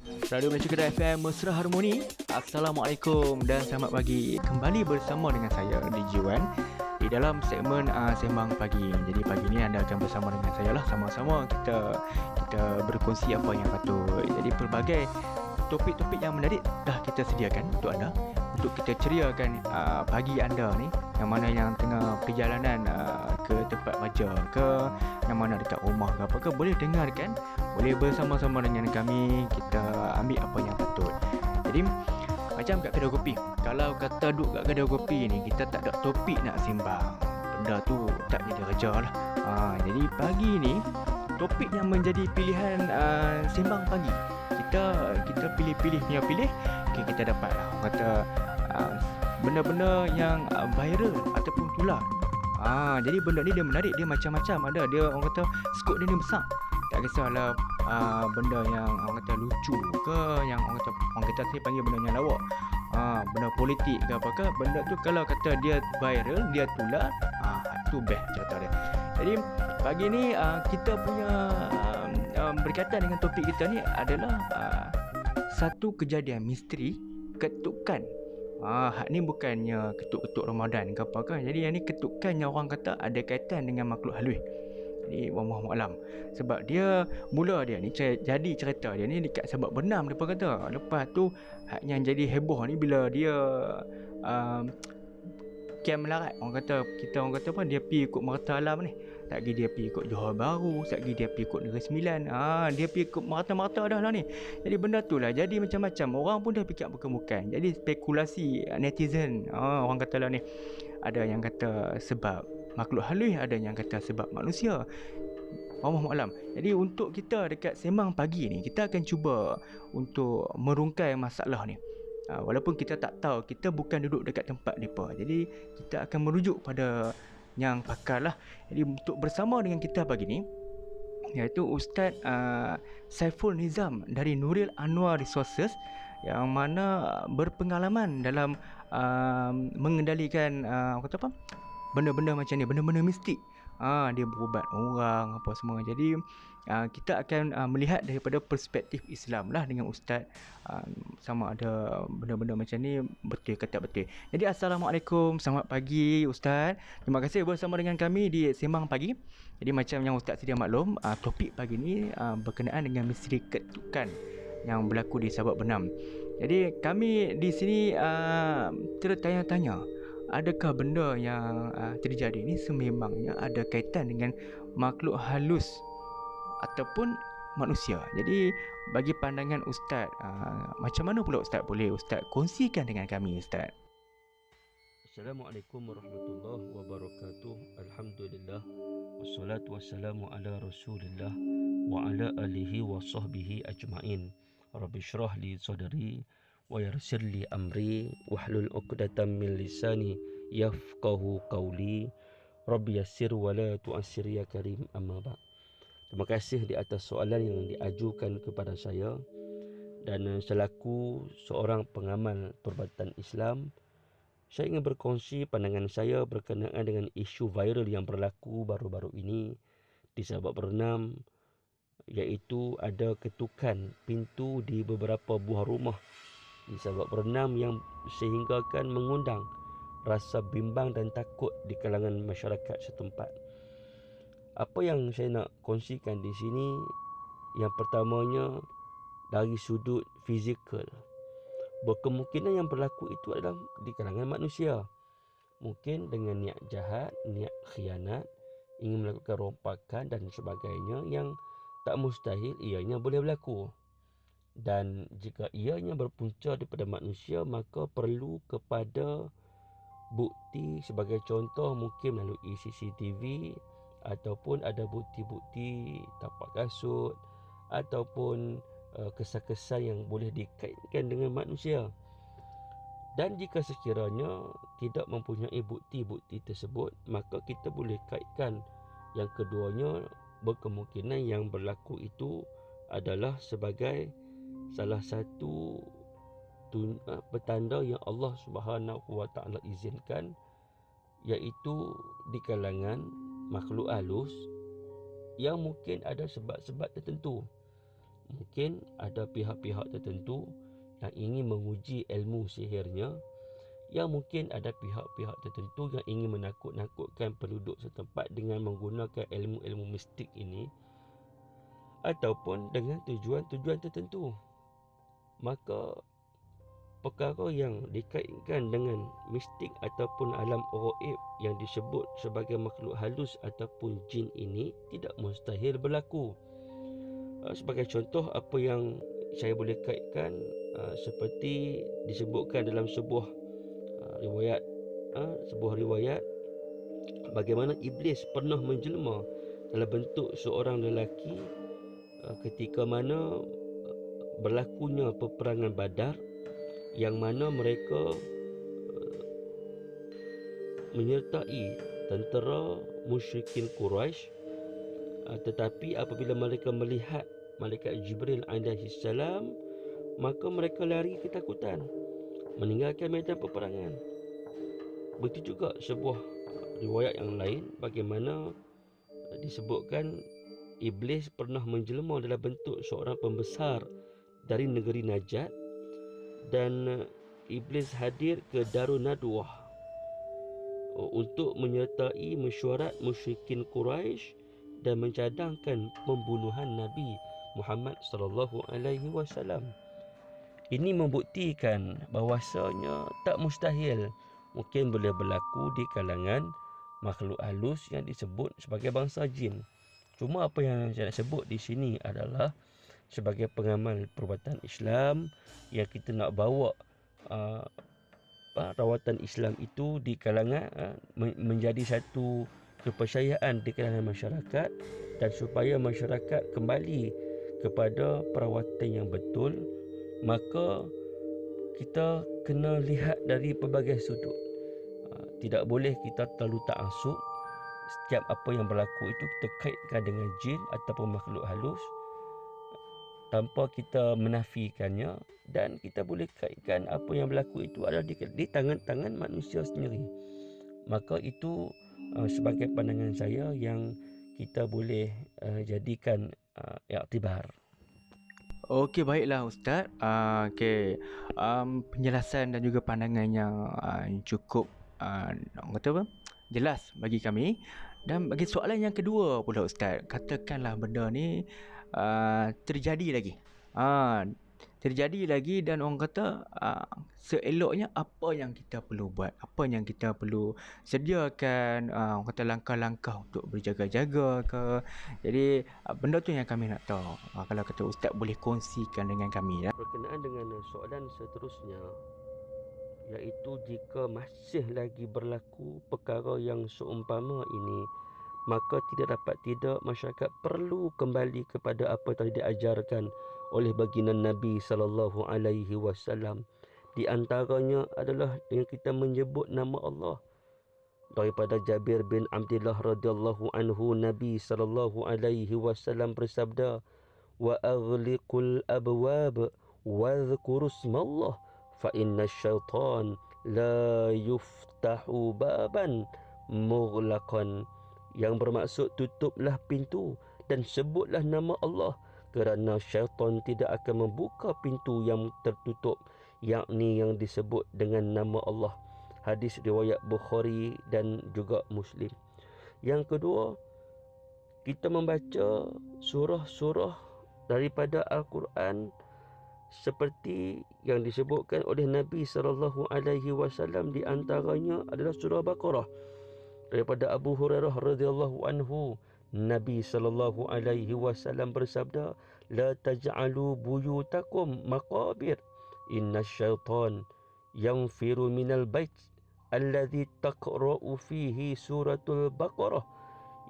Radio Malaysia Kedah FM Mesra Harmoni. Assalamualaikum dan selamat pagi. Kembali bersama dengan saya DJ Wan di dalam segmen Sembang Pagi. Jadi pagi ni anda akan bersama dengan saya lah. Sama-sama kita berkongsi apa yang patut. Jadi pelbagai topik-topik yang menarik dah kita sediakan untuk anda, untuk kita ceriakan pagi anda ni, yang mana yang tengah perjalanan ke tempat kerja ke, yang mana dekat rumah ke apa ke, boleh dengarkan, boleh bersama-sama dengan kami, kita ambil apa yang patut. Jadi macam kat kedai kopi, kalau kata duduk kat kedai kopi ni, kita tak ada topik nak sembang, benda tu tak jadi kerja lah. Jadi pagi ni topik yang menjadi pilihan sembang pagi, kita pilih-pilih punya pilih. Okay, kita dapat lah orang kata benda-benda yang viral ataupun tular. Jadi benda ni dia menarik, dia macam-macam ada. Dia orang kata skop dia ni besar. Tak kisahlah benda yang orang kata lucu ke, yang orang kata saya panggil benda yang lawak. Benda politik ke apa ke, benda tu kalau kata dia viral, dia tular, tu best cerita dia. Jadi pagi ni kita punya berkaitan dengan topik kita ni adalah satu kejadian misteri ketukan. Hak ni bukannya ketuk-ketuk Ramadan ke apa kan. Jadi yang ni ketukan yang orang kata ada kaitan dengan makhluk halus. Jadi wallahu alam. Sebab dia mula dia ni jadi cerita dia ni dekat Sabak Bernam depa kata. Lepas tu hak yang jadi heboh ni bila dia camp melarat, orang kata apa, dia pergi ikut Merata Alam ni. Tak lagi dia pergi ikut Johor Bahru, tak lagi dia pergi ikut Negeri Sembilan. Dia pergi ikut Merata-Merata dah lah ni. Jadi benda tu lah jadi macam-macam. Orang pun dah fikir bukan-bukan. Jadi spekulasi netizen, orang kata lah ni, ada yang kata sebab makhluk halus, ada yang kata sebab manusia. Wallahu alam. Jadi untuk kita dekat Sembang Pagi ni, kita akan cuba untuk merungkai masalah ni. Walaupun kita tak tahu, kita bukan duduk dekat tempat mereka. Jadi kita akan merujuk pada yang pakar lah. Jadi untuk bersama dengan kita pagi ni, iaitu Ustaz Saiful Nizam dari Nuril Anwar Resources, yang mana berpengalaman dalam mengendalikan benda-benda macam ni, benda-benda mistik. Dia berubat orang apa semua. Jadi kita akan melihat daripada perspektif Islam lah dengan Ustaz, sama ada benda-benda macam ni betul ke tak betul. Jadi Assalamualaikum, selamat pagi Ustaz. Terima kasih bersama dengan kami di Sembang Pagi. Jadi macam yang Ustaz sedia maklum, topik pagi ni berkenaan dengan misteri ketukan yang berlaku di Sabak Bernam. Jadi kami di sini tertanya-tanya, adakah benda yang terjadi ni sememangnya ada kaitan dengan makhluk halus ataupun manusia? Jadi bagi pandangan Ustaz, macam mana pula Ustaz? Boleh Ustaz kongsikan dengan kami Ustaz? Assalamualaikum warahmatullahi wabarakatuh. Alhamdulillah, wassalatu wassalamu ala Rasulillah wa ala alihi wa sahbihi ajma'in. Rabbi syrah li sadri wa yassir li amri wahlul 'uqdatam min lisani yafqahu qawli. Rabbi yassir wa la tu'assir ya karim, amma ba'. Terima kasih di atas soalan yang diajukan kepada saya, dan selaku seorang pengamal perubatan Islam, saya ingin berkongsi pandangan saya berkenaan dengan isu viral yang berlaku baru-baru ini di Sabak Bernam, iaitu ada ketukan pintu di beberapa buah rumah di Sabak Bernam yang sehinggakan mengundang rasa bimbang dan takut di kalangan masyarakat setempat. Apa yang saya nak kongsikan di sini, yang pertamanya dari sudut fizikal. Berkemungkinan yang berlaku itu adalah di kalangan manusia. Mungkin dengan niat jahat, niat khianat, ingin melakukan rompakan dan sebagainya, yang tak mustahil ianya boleh berlaku. Dan jika ianya berpunca daripada manusia, maka perlu kepada bukti. Sebagai contoh, mungkin melalui CCTV, ataupun ada bukti-bukti tapak kasut, ataupun kesan-kesan yang boleh dikaitkan dengan manusia. Dan jika sekiranya tidak mempunyai bukti-bukti tersebut, maka kita boleh kaitkan yang keduanya. Berkemungkinan yang berlaku itu adalah sebagai salah satu petanda yang Allah Subhanahu wa taala izinkan, iaitu di kalangan makhluk halus yang mungkin ada sebab-sebab tertentu. Mungkin ada pihak-pihak tertentu yang ingin menguji ilmu sihirnya, yang mungkin ada pihak-pihak tertentu yang ingin menakut-nakutkan penduduk setempat dengan menggunakan ilmu-ilmu mistik ini, ataupun dengan tujuan-tujuan tertentu. Maka perkara yang dikaitkan dengan mistik ataupun alam gaib yang disebut sebagai makhluk halus ataupun jin ini tidak mustahil berlaku. Sebagai contoh, apa yang saya boleh kaitkan seperti disebutkan dalam sebuah riwayat, bagaimana iblis pernah menjelma dalam bentuk seorang lelaki ketika mana berlakunya peperangan Badar, yang mana mereka menyertai tentera musyrikin Quraisy, tetapi apabila mereka melihat malaikat Jibril alaihi salam, maka mereka lari ketakutan, meninggalkan medan peperangan. Begitu juga sebuah riwayat yang lain, bagaimana disebutkan iblis pernah menjelma dalam bentuk seorang pembesar dari negeri Najat, dan iblis hadir ke Darun Nadwah untuk menyertai mesyuarat musyrikin Quraisy dan mencadangkan pembunuhan Nabi Muhammad sallallahu alaihi wasallam. Ini membuktikan bahawasanya tak mustahil mungkin boleh berlaku di kalangan makhluk halus yang disebut sebagai bangsa jin. Cuma apa yang saya nak sebut di sini adalah sebagai pengamal perubatan Islam yang kita nak bawa rawatan Islam itu di kalangan menjadi satu kepercayaan di kalangan masyarakat, dan supaya masyarakat kembali kepada perawatan yang betul, maka kita kena lihat dari pelbagai sudut. Tidak boleh kita terlalu ta'assub. Setiap apa yang berlaku itu kita kaitkan dengan jin ataupun makhluk halus tanpa kita menafikannya, dan kita boleh kaitkan apa yang berlaku itu adalah di tangan-tangan manusia sendiri. Maka itu sebagai pandangan saya yang kita boleh jadikan iktibar. Okey, baiklah Ustaz. Penjelasan dan juga pandangan yang cukup orang kata apa? Jelas bagi kami. Dan bagi soalan yang kedua pula Ustaz, katakanlah benda ni terjadi lagi. Terjadi lagi, dan orang kata seeloknya apa yang kita perlu buat, apa yang kita perlu sediakan, orang kata langkah-langkah untuk berjaga-jaga ke. Jadi benda tu yang kami nak tahu. Kalau kata Ustaz boleh kongsikan dengan kami ya. Berkenaan dengan soalan seterusnya, iaitu jika masih lagi berlaku perkara yang seumpama ini, maka tidak dapat tidak masyarakat perlu kembali kepada apa yang diajarkan oleh baginda Nabi sallallahu alaihi wasallam. Di antaranya adalah dengan kita menyebut nama Allah. Daripada Jabir bin Abdullah radhiyallahu anhu, Nabi sallallahu alaihi wasallam bersabda, "Wa aghliqul abwab wa dhkuru ismallah fa inna syaitan la yuftahu baban mughlaqan." Yang bermaksud tutuplah pintu dan sebutlah nama Allah, kerana syaitan tidak akan membuka pintu yang tertutup, yakni yang disebut dengan nama Allah. Hadis riwayat Bukhari dan juga Muslim. Yang kedua, kita membaca surah-surah daripada Al-Quran seperti yang disebutkan oleh Nabi sallallahu alaihi wasallam. Di antaranya adalah surah Baqarah. Daripada Abu Hurairah radhiyallahu anhu, Nabi sallallahu alaihi wasallam bersabda, "La taj'alu buyutakum maqabir. Inna syaitan yanfiru minal bait alladhi taqra'u fihi suratul Baqarah."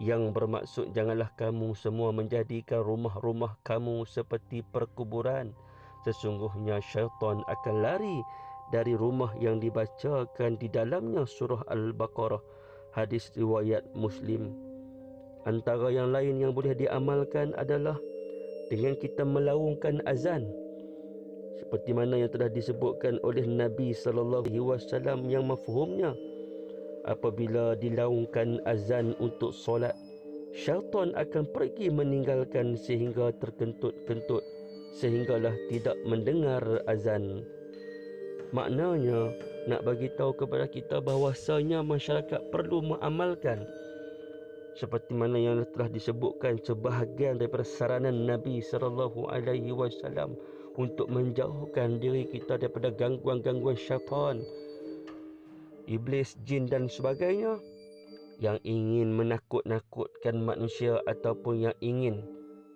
Yang bermaksud, janganlah kamu semua menjadikan rumah-rumah kamu seperti perkuburan. Sesungguhnya syaitan akan lari dari rumah yang dibacakan di dalamnya surah Al-Baqarah. Hadis riwayat Muslim. Antara yang lain yang boleh diamalkan adalah dengan kita melaungkan azan, seperti mana yang telah disebutkan oleh Nabi sallallahu alaihi wasallam, yang mafhumnya apabila dilaungkan azan untuk solat, syaitan akan pergi meninggalkan sehingga terkentut-kentut sehinggalah tidak mendengar azan. Maknanya nak bagi tahu kepada kita bahawasanya masyarakat perlu mengamalkan seperti mana yang telah disebutkan sebahagian daripada saranan Nabi SAW untuk menjauhkan diri kita daripada gangguan-gangguan syaitan, iblis, jin dan sebagainya yang ingin menakut-nakutkan manusia ataupun yang ingin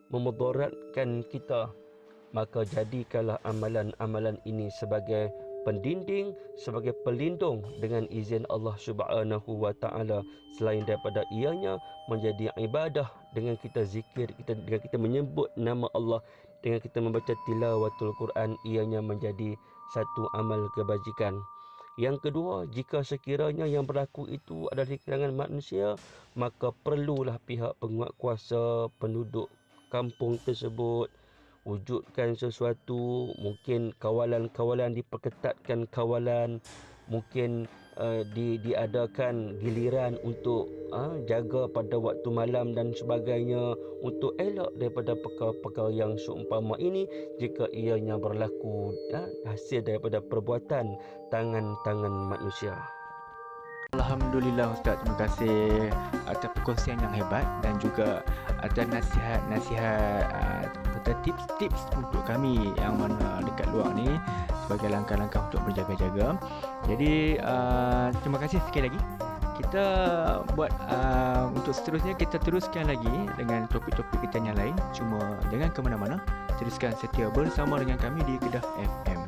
memudaratkan kita. Maka jadikanlah amalan-amalan ini sebagai pendinding, sebagai pelindung dengan izin Allah Subhanahu wa taala. Selain daripada ianya menjadi ibadah dengan kita zikir, dengan kita menyebut nama Allah, dengan kita membaca tilawatul Quran, ianya menjadi satu amal kebajikan. Yang kedua, jika sekiranya yang berlaku itu adalah di kalangan manusia, maka perlulah pihak penguatkuasa, penduduk kampung tersebut wujudkan sesuatu, mungkin kawalan-kawalan, diperketatkan kawalan, mungkin diadakan giliran untuk jaga pada waktu malam dan sebagainya, untuk elak daripada perkara-perkara yang seumpama ini jika ianya berlaku hasil daripada perbuatan tangan-tangan manusia. Alhamdulillah Ustaz, terima kasih atas perkongsian yang hebat dan juga atas nasihat-nasihat serta tips-tips untuk kami yang mana dekat luar ni sebagai langkah-langkah untuk berjaga-jaga. Jadi terima kasih sekali lagi. Kita buat untuk seterusnya kita teruskan lagi dengan topik-topik kita yang lain. Cuma jangan ke mana-mana, teruskan setia bersama dengan kami di Kedah FM.